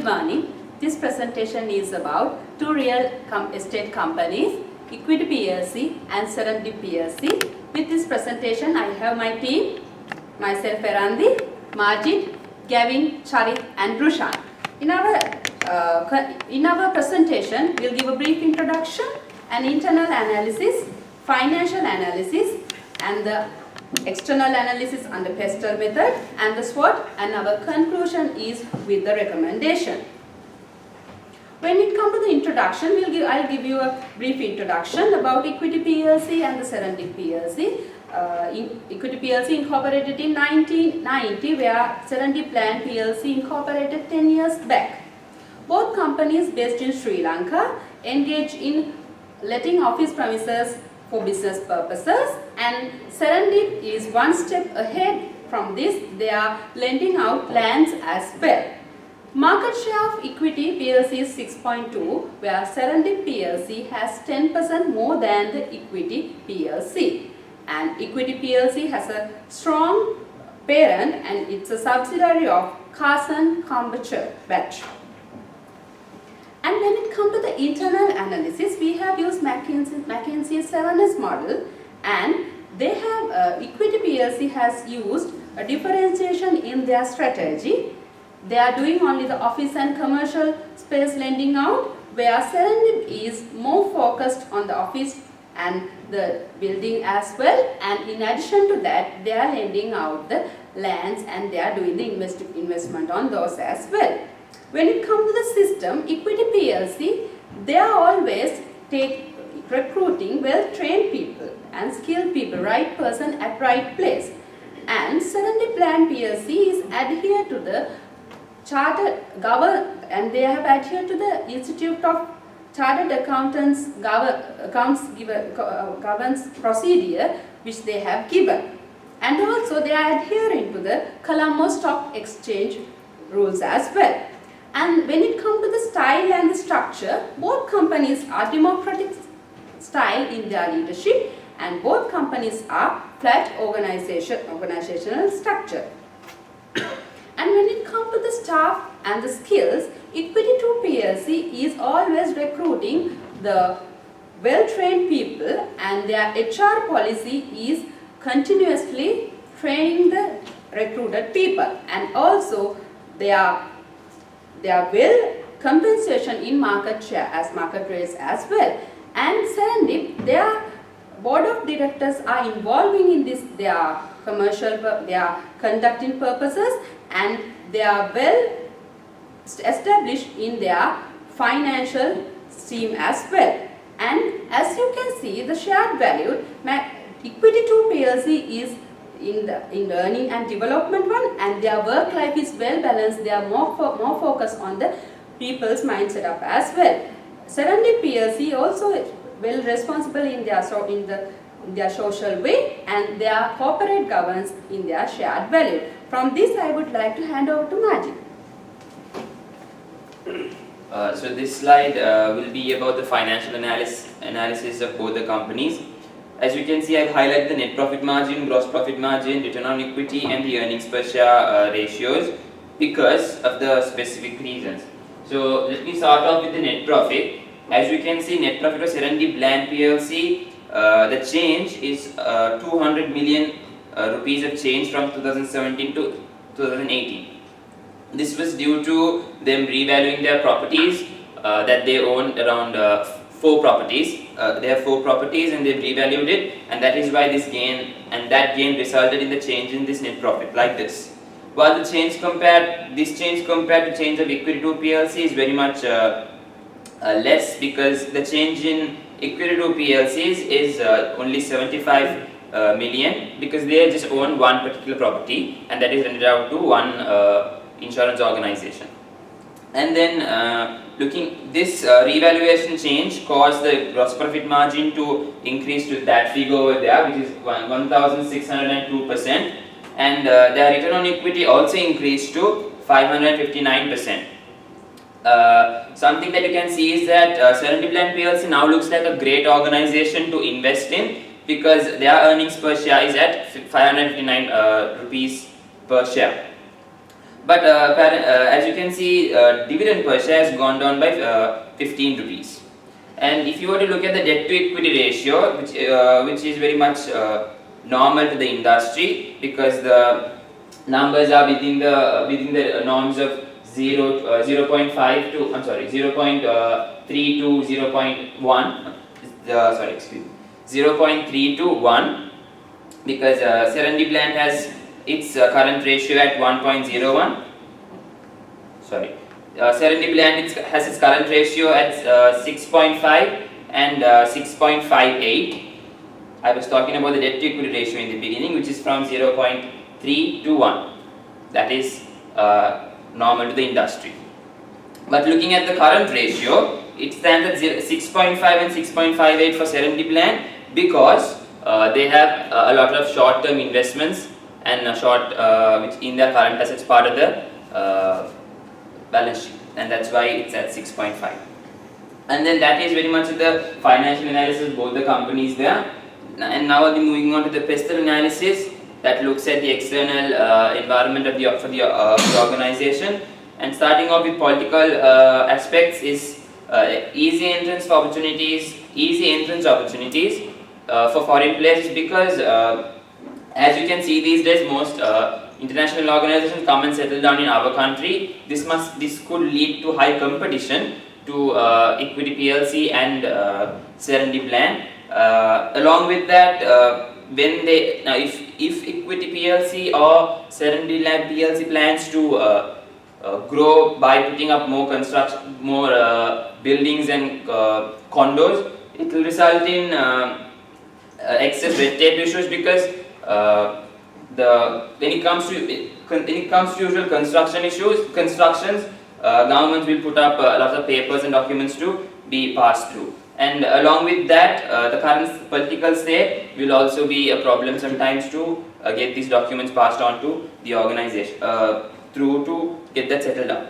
morning. This presentation is about two real estate companies, Equity PLC and Serendib PLC. With this presentation, I have my team, myself Serendib, Majid, Gavin, Charit and Rushan. In our presentation, we'll give a brief introduction, an internal analysis, financial analysis, and the external analysis under PESTEL method, and the SWOT, and our conclusion is with the recommendation. When it comes to the introduction, I'll give you a brief introduction about Equity PLC and the Serendib PLC. Equity PLC incorporated in 1990, where Serendib Land PLC incorporated 10 years back. Both companies based in Sri Lanka engage in letting office premises for business purposes, and Serendib is one step ahead from this. They are lending out lands as well. Market share of Equity PLC is 6.2, where Serendib PLC has 10% more than the Equity PLC. And Equity PLC has a strong parent, and it's a subsidiary of Carson Batch. And when it comes to the internal analysis, we have used McKinsey's 7S model, and they have Equity PLC has used a differentiation in their strategy. They are doing only the office and commercial space lending out, where Serendib is more focused on the office and the building as well, and in addition to that, they are lending out the lands and they are doing the investment on those as well. When it comes to the system, Equity PLC, they are always recruiting well-trained people and skilled people, right person at right place. And Serendib Land PLC is adhered to the chartered and they have adhered to the Institute of Chartered Accountants governance procedure which they have given. And also they are adhering to the Colombo Stock Exchange rules as well. And when it comes to the style and the structure, both companies are democratic style in their leadership, and both companies are flat organizational structure. And when it comes to the staff and the skills, Equity 2 PLC is always recruiting the well-trained people, and their HR policy is continuously training the recruited people, and also their well compensation in market share as market rates as well. And Serendib, their board of directors are involving in this, their commercial, their conducting purposes, and they are well established in their financial stream as well. And as you can see, the shared value, Equity 2 PLC is in the earning and development one, and their work life is well balanced. They are more focused on the people's mindset up as well. Serendib PLC also well responsible in their social way, and their corporate governance in their shared value. From this, I would like to hand over to Majid. So this slide will be about the financial analysis of both the companies. As you can see, I've highlighted the net profit margin, gross profit margin, return on equity, and the earnings per share ratios because of the specific reasons. So let me start off with the net profit. As you can see, net profit of Serendib Land PLC, the change is 200 million rupees of change from 2017 to 2018. This was due to them revaluing their properties that they own around 4 properties. They have 4 properties and they've revalued it, and that is why this gain resulted in the change in this net profit like this. While this change compared to change of Equity 2 PLC is very much less, because the change in Equity 2 PLCs is only 75 million, because they just own one particular property and that is rented out to one insurance organization. And then this revaluation change caused the gross profit margin to increase to that figure over there, which is 1602%, and their return on equity also increased to 559%. Something that you can see is that Serendib Land PLC now looks like a great organization to invest in, because their earnings per share is at 559 rupees per share. But as you can see, dividend per share has gone down by 15 rupees. And if you were to look at the debt to equity ratio, which is very much normal to the industry, because the numbers are within the norms of 0.5 to 0.3 to 0.1. 0.3 to 1, because Serendib land has its current ratio at 1.01. Serendib land has its current ratio at 6.5 and 6.58. I was talking about the debt to equity ratio in the beginning, which is from 0.3 to 1. That is normal to the industry. But looking at the current ratio, it stands at 6.5 and 6.58 for Serendib land, because they have a lot of short-term investments and which in their current assets part of the balance sheet, and that's why it's at 6.5. And then that is very much the financial analysis of both the companies there. And now I'll be moving on to the pestle analysis that looks at the external environment of the organization. And starting off with political aspects is easy entrance opportunities for foreign players, because as you can see these days, most international organizations come and settle down in our country. This could lead to high competition to Equity PLC and Serendib land. Along with that, if Equity PLC or Serendib land PLC plans to grow by putting up more buildings and condos, it will result in excess red tape issues, because when it comes to usual constructions, governments will put up lots of papers and documents to be passed through. And along with that, the current political state will also be a problem sometimes to get these documents passed on to the organization through to get that settled down.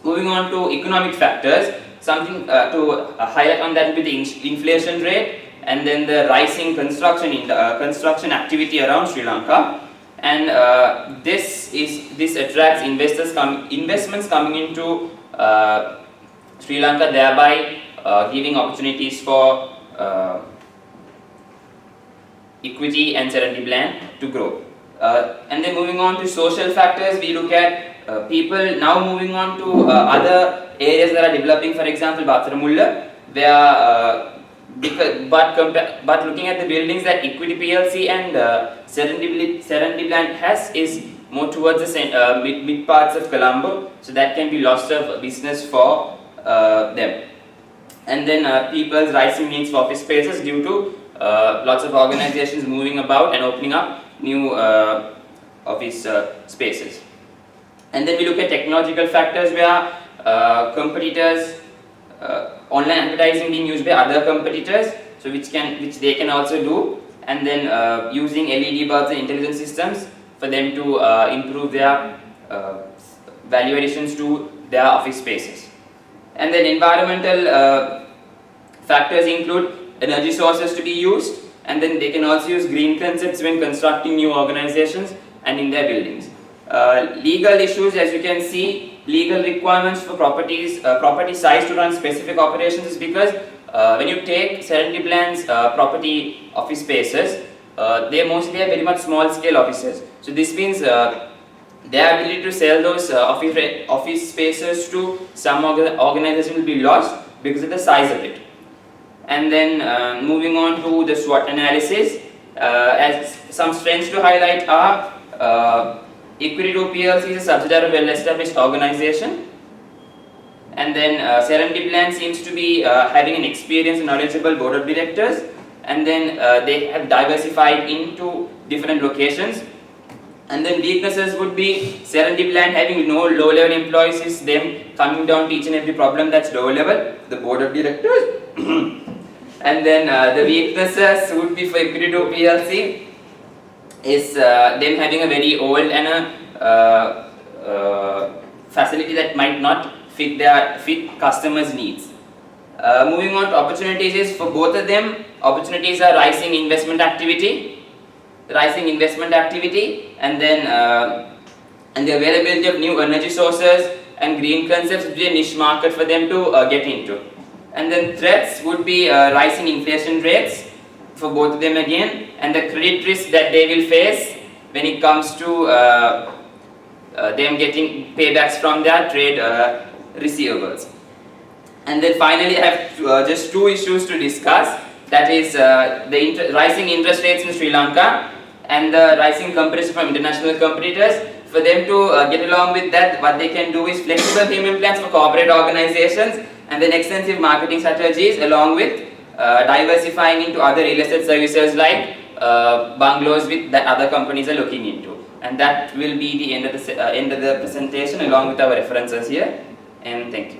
Moving on to economic factors, something to highlight on that will be the inflation rate, and then the rising construction activity around Sri Lanka. And this attracts investments coming into Sri Lanka, thereby giving opportunities for equity and Serendib land to grow. And then moving on to social factors, we look at people now moving on to other areas that are developing, for example Batharamulla, where but looking at the buildings that Equity PLC and Serendib land has is more towards the mid parts of Colombo, so that can be loss of business for them. And then people's rising needs for office spaces due to lots of organizations moving about and opening up new office spaces. And then we look at technological factors, where competitors, online advertising being used by other competitors, so which they can also do, and then using LED bulbs and intelligent systems for them to improve their value additions to their office spaces. And then environmental factors include energy sources to be used, and then they can also use green concepts when constructing new organizations and in their buildings. Legal issues, as you can see, legal requirements for property size to run specific operations is because when you take Serendib land's property office spaces, they mostly have very much small scale offices. So this means their ability to sell those office spaces to some organization will be lost because of the size of it. And then moving on to the SWOT analysis, as some strengths to highlight are Equity PLC is a subsidiary of well-established organization, and then Serendib land seems to be having an experienced and knowledgeable board of directors, and then they have diversified into different locations. And then weaknesses would be Serendib land having no low-level employees, is them coming down to each and every problem that's lower level, the board of directors. And then the weaknesses would be for Equity PLC is them having a very old and a facility that might not fit customers' needs. Moving on to opportunities is for both of them, opportunities are rising investment activity, and then and the availability of new energy sources and green concepts would be a niche market for them to get into. And then threats would be rising inflation rates for both of them again, and the credit risk that they will face when it comes to them getting paybacks from their trade receivables. And then finally I have just two issues to discuss, that is the rising interest rates in Sri Lanka and the rising competition from international competitors. For them to get along with that, what they can do is flexible payment plans for corporate organizations and then extensive marketing strategies, along with diversifying into other real estate services like bungalows with that other companies are looking into. And that will be the end of the presentation along with our references here, and thank you.